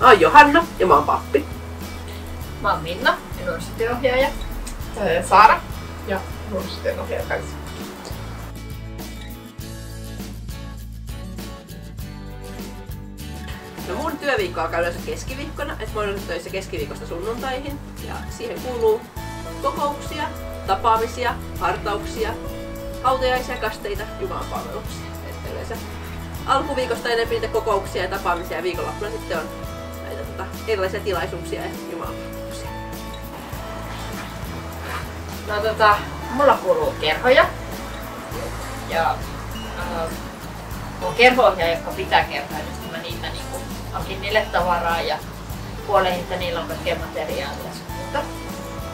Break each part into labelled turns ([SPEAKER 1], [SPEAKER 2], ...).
[SPEAKER 1] Mä oon Johanna ja mä oon pappi.
[SPEAKER 2] Mä oon Minna ja nuorisotyöohjaaja.
[SPEAKER 3] Saara ja nuorisotyöohjaaja kanssa.
[SPEAKER 1] No mun työviikko alkaa yleensä keskiviikkona, että mä oon töissä keskiviikosta sunnuntaihin. Ja siihen kuuluu kokouksia, tapaamisia, hartauksia, hautajaisia, kasteita, jumalanpalveluksia. Että yleensä alkuviikosta enemmän niitä kokouksia ja tapaamisia ja viikonloppuna sitten on näitä erilaisia tilaisuuksia ja jumalanpalveluksia.
[SPEAKER 2] No mulla kuuluu kerhoja. Ja on kerho-ohjaaja, jotka pitää kerhoja, niin mä niitä niinku hankin niille tavaraa ja huolehdin, että niillä on kaikkea materiaalia ja muuta.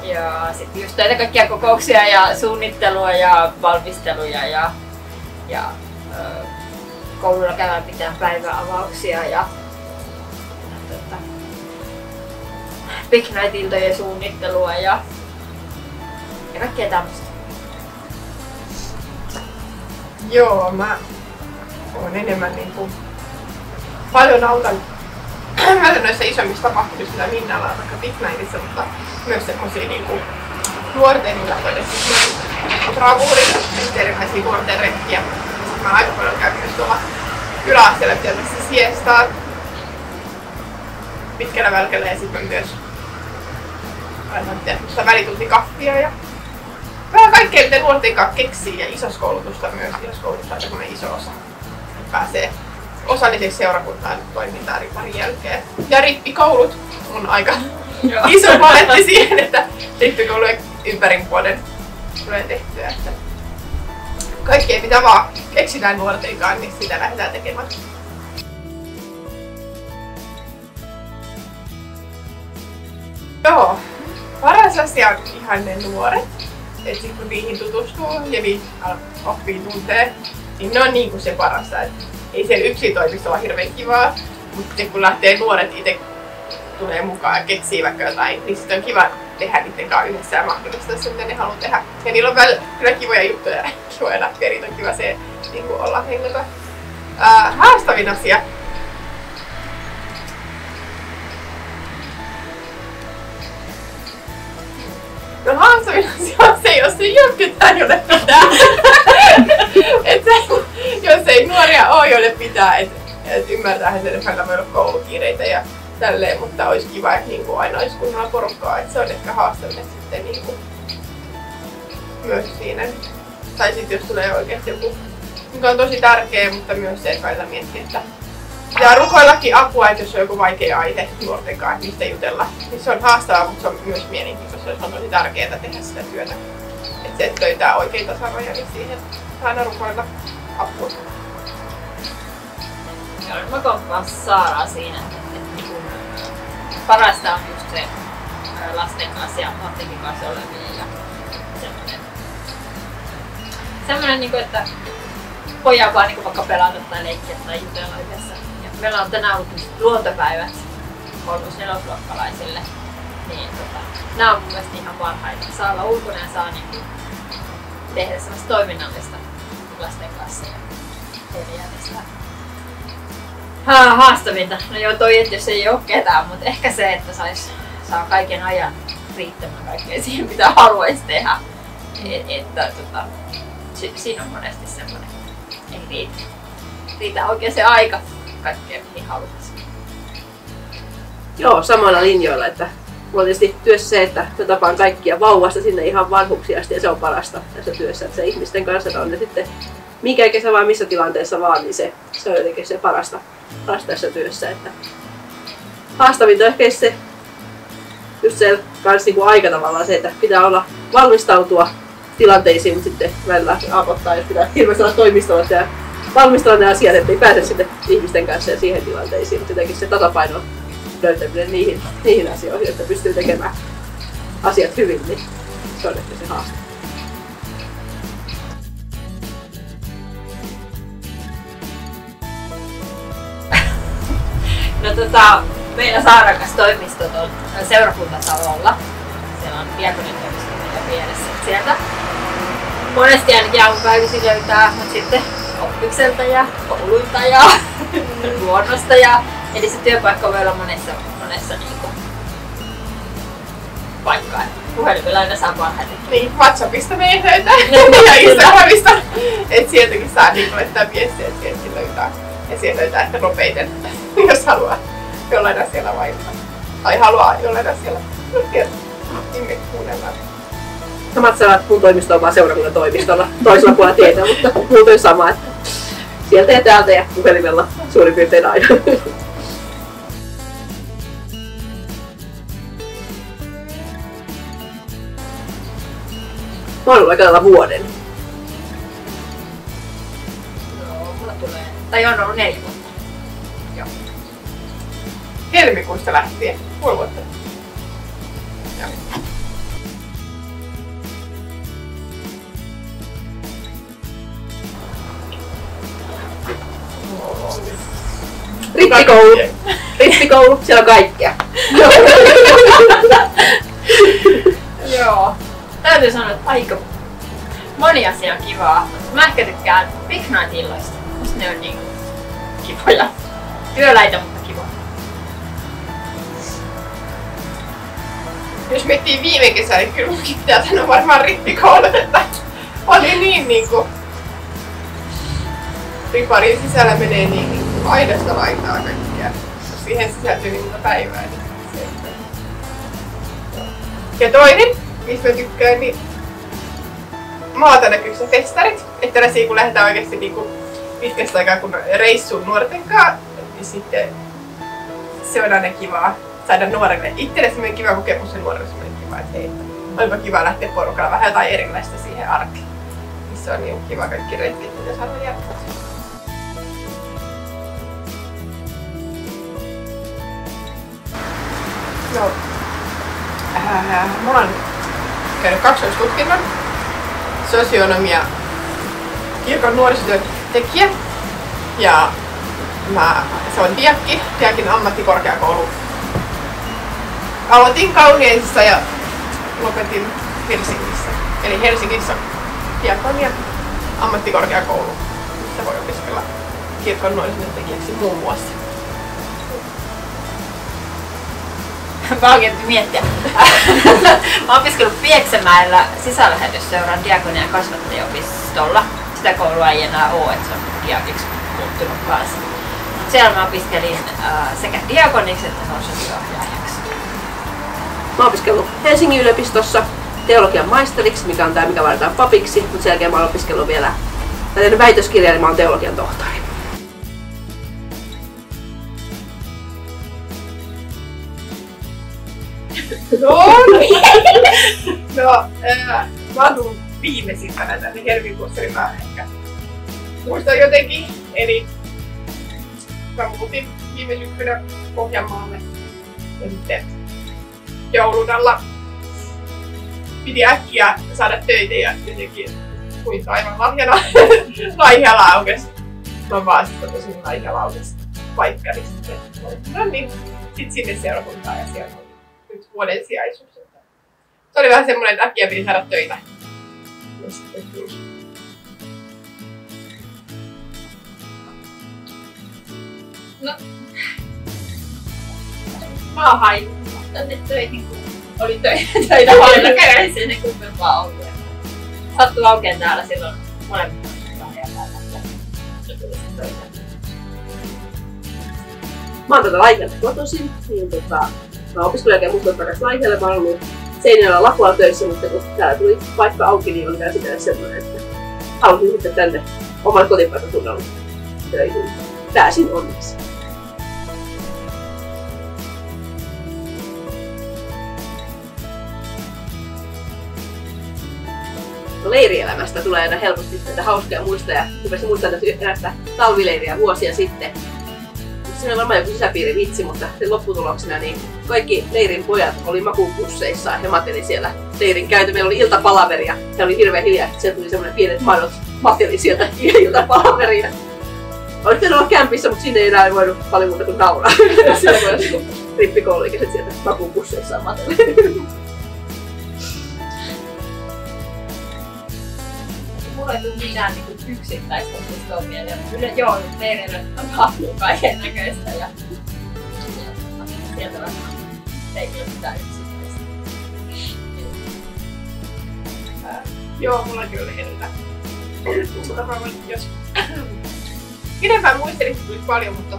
[SPEAKER 2] Ja sitten just näitä kaikkia kokouksia ja suunnittelua ja valmisteluja ja koululla käydään pitää päiväavauksia ja Big Night-iltojen suunnittelua ja kaikkea tämmöistä.
[SPEAKER 3] Joo, mä oon enemmän paljon autan noissa isommissa tapahtumissa, mitä Minnalla on vaikka Big Nightissa, mutta myös semmosia nuorten iltakohdissa, bravuurissa, erilaisia nuorten retkiä. Mä aika paljon käyn myös tuolla yläasteella pitämässä siestaa pitkällä välkällä ja sitten myös sitä välituntikahvia ja vähän kaikkea mitä nuorten kanssa keksii ja isoskoulutusta myös. Isoskoulutus on semmoinen iso osa. Pääsee osalliseksi seurakuntaan toimintaan ripparin jälkeen. Ja rippikoulut on aika iso paletti siihen, että rippikoulujen ympärin vuoden tulee tehtyä. Että kaikkea mitä vaan keksitään nuortenkaan, niin sitä lähdetään tekemään. Joo, paras asia on ihan ne nuoret. Et sit kun niihin tutustuu ja niitä oppii tuntee, niin ne on niinku se parasta. Et ei siellä yksin toimistolla ole hirveän kivaa, mutta kun lähtee nuoret itse tulee mukaan ja keksii vaikka jotain, niin sitten on kiva tehdä niiden kanssa yhdessä ja mahdollistaa se, mitä ne haluaa tehdä. Ja niillä on kyllä kivoja juttuja ja kivoja läpperit, on kiva se niin olla hengata. Haastavin asia. No haastavin asia on se, jos ei ole ketään, jolle pitää. Jos ei nuoria ole, joille pitää. Et ymmärtäähän sen, että voi olla koulukiireitä ja tälleen, mutta olisi kiva, että aina olisi kunnolla porukkaa. Et se on ehkä haastavin sitten myös siinä. Tai sitten jos tulee oikeasti joku, mikä on tosi tärkeä, mutta myös se, että välillä miettii, että ja rukoillakin apua, että jos on joku vaikea aihe nuorten kanssa, mistä jutella, niin se on haastavaa, mutta se on myös mielenkiintoista, se on tosi tärkeää tehdä sitä työtä. Että se, että löytää oikeita sanoja, niin siihen aina rukoilla apua.
[SPEAKER 2] Joo, mä komppaan Saaraa siinä, että parasta on just se lasten kanssa ja lapsenkin kanssa oleminen ja semmoinen että voidaan vaan vaikka pelata tai leikkiä tai jutella yhdessä. Ja meillä on tänään ollut luontopäivät 3-4-luokkalaisille, niin nämä on mun mielestä ihan parhaita. Saa olla ulkona ja saa tehdä semmoista toiminnallista lasten kanssa ja heidän sitä haastavinta. No joo, että jos ei ole ketään, mutta ehkä se, että saa kaiken ajan riittämään kaikkeen siihen, mitä haluaisi tehdä. Siinä on monesti semmoinen, ei riitä oikein se aika kaikkeen, mihin haluaisi.
[SPEAKER 1] Joo, samalla linjoilla, että mulla on tietysti työssä se, että mä tapaan kaikkia vauvasta sinne ihan vanhuksiin asti ja se on parasta tässä työssä, että se ihmisten kanssa on ne sitten minkä ikäisessä vaan missä tilanteessa vaan, niin se on jotenkin se parasta tässä työssä. Että haastavinta ehkä se just se kans aika tavallaan se, että pitää olla valmistautua tilanteisiin, mutta sitten välillä aapottaa, jos pitää hirveästi olla toimistolla ja valmistella ne asiat, ettei pääse sitten ihmisten kanssa ja siihen tilanteisiin, mutta jotenkin se tasapaino löytäminen niihin asioihin, että pystyy tekemään asiat hyvin, niin se on ehkä se haaste.
[SPEAKER 2] No meillä Saarakas toimistot on seurakuntatalolla. Siellä on diakonitoimisto meidän vieressä sieltä. Monesti ainakin aamupäivisin löytää, mutta sitten oppikselta ja kouluilta ja luonnosta ja Eli se työpaikka voi olla monessa niinku paikkaa. Puhelimella aina saa parhaiten.
[SPEAKER 3] Niin, WhatsAppista me yhteytään ja Instagramista. Et sieltäkin saa niin laittaa viestiä, että sieltäkin löytää. Ja sieltä löytää ehkä nopeiten, jos haluaa jollain asialla vaihtaa. Tai haluaa jollain asialla. Niin me kuunnellaan.
[SPEAKER 1] Samat sanat, mun toimisto on vaan seurakunnan toimistolla toisella puolella tietä, mutta muuten sama, että sieltä ja täältä ja puhelimella suurin piirtein aina. Mä oon ollut aika lailla vuoden.
[SPEAKER 2] No, mulla tulee. Tai on ollut 4 vuotta. Joo.
[SPEAKER 3] Helmikuusta lähtien, puoli vuotta. Joo.
[SPEAKER 1] Rippikoulu. Rippikoulu, siellä on kaikkea.
[SPEAKER 2] Joo. Täytyy sanoa, että aika moni asia on kivaa. Mä ehkä tykkään Big Night-illoista. Musta ne on niin kivoja. Työläitä, mutta kivoja.
[SPEAKER 3] Jos miettii viime kesää, niin kyllä munkin pitää sanoa varmaan rippikoulut, että oli niin niinku... Riparin sisällä menee niin aidasta laitaa kaikkea. Jos siihen sisältyy niin monta päivää, niin se... Ja toinen, mistä mä tykkään, niin maata näkyykö festarit. Että tällaisia kun lähdetään oikeesti niinku pitkästä aikaa kun reissuun nuorten kanssa, niin sitten se on aina kivaa saada nuorelle. Itselle semmoinen kiva kokemus ja nuorelle semmoinen kiva, että hei, onpa kiva lähteä porukalla vähän jotain erilaista siihen arkeen. Missä on niin kiva kaikki retkit, mitä saadaan jatkaa. No, mä oon käynyt kaksoistutkinnon, sosionomia, kirkon nuorisotyön tekijä ja se on Diakin ammattikorkeakoulu. Aloitin Kauniaisissa ja lopetin Helsingissä. Eli Helsingissä on Diakonia ammattikorkeakoulu, missä voi opiskella kirkon nuorisotyön tekijäksi muun muassa.
[SPEAKER 2] Mä oikein miettiä. Mä oon opiskellut Pieksämäellä sisälähetysseuran diakonia- ja kasvattajiopistolla. Sitä koulua ei enää oo, että se on diakiksi muuttunut kanssa. Siellä mä opiskelin sekä diakoniksi että nuorisotyöohjaajaksi.
[SPEAKER 1] Mä oon opiskellut Helsingin yliopistossa teologian maisteriksi, mikä on tää, mikä vaaditaan papiksi, mutta sen jälkeen mä oon opiskellut vielä väitöskirjaa, niin mä oon teologian tohtori.
[SPEAKER 3] Mä oon tullut viimeisimpänä tänne helmikuussa, niin mä ehkä muistan jotenkin. Eli mä muutin viime syksynä Pohjanmaalle ja sitten joulun alla piti äkkiä saada töitä ja jotenkin kuin aivan lahjana Laihela aukesi. Mä oon vaan sitten tosi Laihela aukesi paikka, niin sitten no niin, sit sinne seurakuntaan ja siellä oli nyt vuoden sijaisuus. Se oli vähän semmoinen, että äkkiä piti saada töitä. Ja sitten
[SPEAKER 2] No, mä oon hainut tänne töihin, kun oli töitä vailla käydä sinne kummempaa ollut. Sattuu aukeaa täällä silloin molemmat lahjaa päällä.
[SPEAKER 1] Mä oon tätä Laihialta kotoisin, niin mä opiskelin jälkeen muuttunut takaisin Laihialle. Mä oon ollut Seinäjoella Lapualla töissä, mutta kun täällä tuli paikka auki, niin oli vielä sitä semmoinen, että halusin sitten tänne oman kotipaikkakunnalle töihin. Pääsin onneksi. No, leirielämästä tulee aina helposti näitä hauskoja muistoja. Rupesin muistamaan erästä talvileiriä vuosia sitten. Siinä oli varmaan joku sisäpiirivitsi, mutta sen lopputuloksena niin kaikki leirin pojat oli makuupusseissa ja mateli siellä leirin käyty. Meillä oli iltapalaveria ja oli hirveän hiljaa, että sieltä tuli semmoinen pienet madot mateli sieltä iltapalaveria. Olisi pitänyt olla kämpissä, mutta sinne ei enää voinut paljon muuta kuin nauraa. Siellä voi rippikouluikäiset sieltä makuupusseissaan mateli.
[SPEAKER 2] Mulla ei tule mitään yksittäistä muistoa mieleen. Joo, leireillä tapahtuu kaiken näköistä ja vietävänä. Ei kyllä mitään yksittäistä.
[SPEAKER 3] Joo, mullakin oli edellä. Mutta mä voin, jos pidempään muistelisin tuli paljon, mutta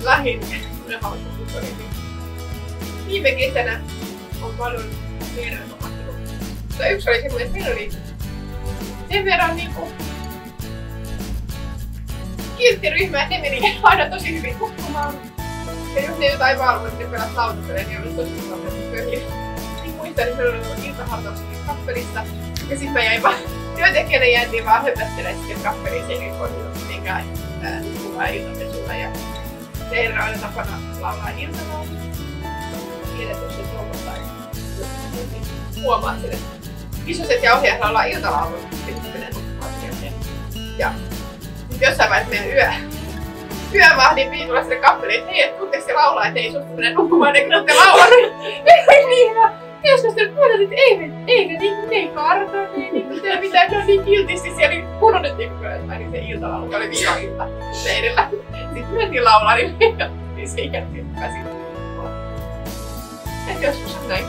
[SPEAKER 3] lähin hauskuttus oli viime kesänä on paljon meidän tapahtunut. Mutta yksi oli semmoinen, että meillä oli sen verran niinku kiltti ryhmä, että ne meni aina tosi hyvin nukkumaan. Ja jos ne jotain valvoivat, ne pelas lautapeleen, niin oli tosi hyvin pöhiä. Niin muistan, että meillä oli iltahartauskin kappelissa. Ja sit mä jäin vaan työntekijänä jäätiin vaan höpöttelemään sitten kappeliin, se ei voinut mitenkään nukkumaan iltapesulla. Ja teillä on aina tapana laulaa iltalaulu. Tiedät, jos se tuommoista huomaat sen, että isoset ja ohjaajat laulaa iltalaulun, ja sitten menee nukkumaan sieltä. Ja jossain vaiheessa meidän yövahdin piti tulla sinne kappeliin, että hei, et tuutteko se laulaa, että ei suostu mennä nukkumaan, eikö te laulaa. Niin mä keskustelin puolella, että eikä ne ei kartaa, ei tee mitään, ne on niin kiltisti siellä, niin unohdettiin koko ajan, että se iltalaulu oli viime ilta leirillä. Sitten mentiin laulaa, niin sen jälkeen pääsin. Ehkä joskus on näin.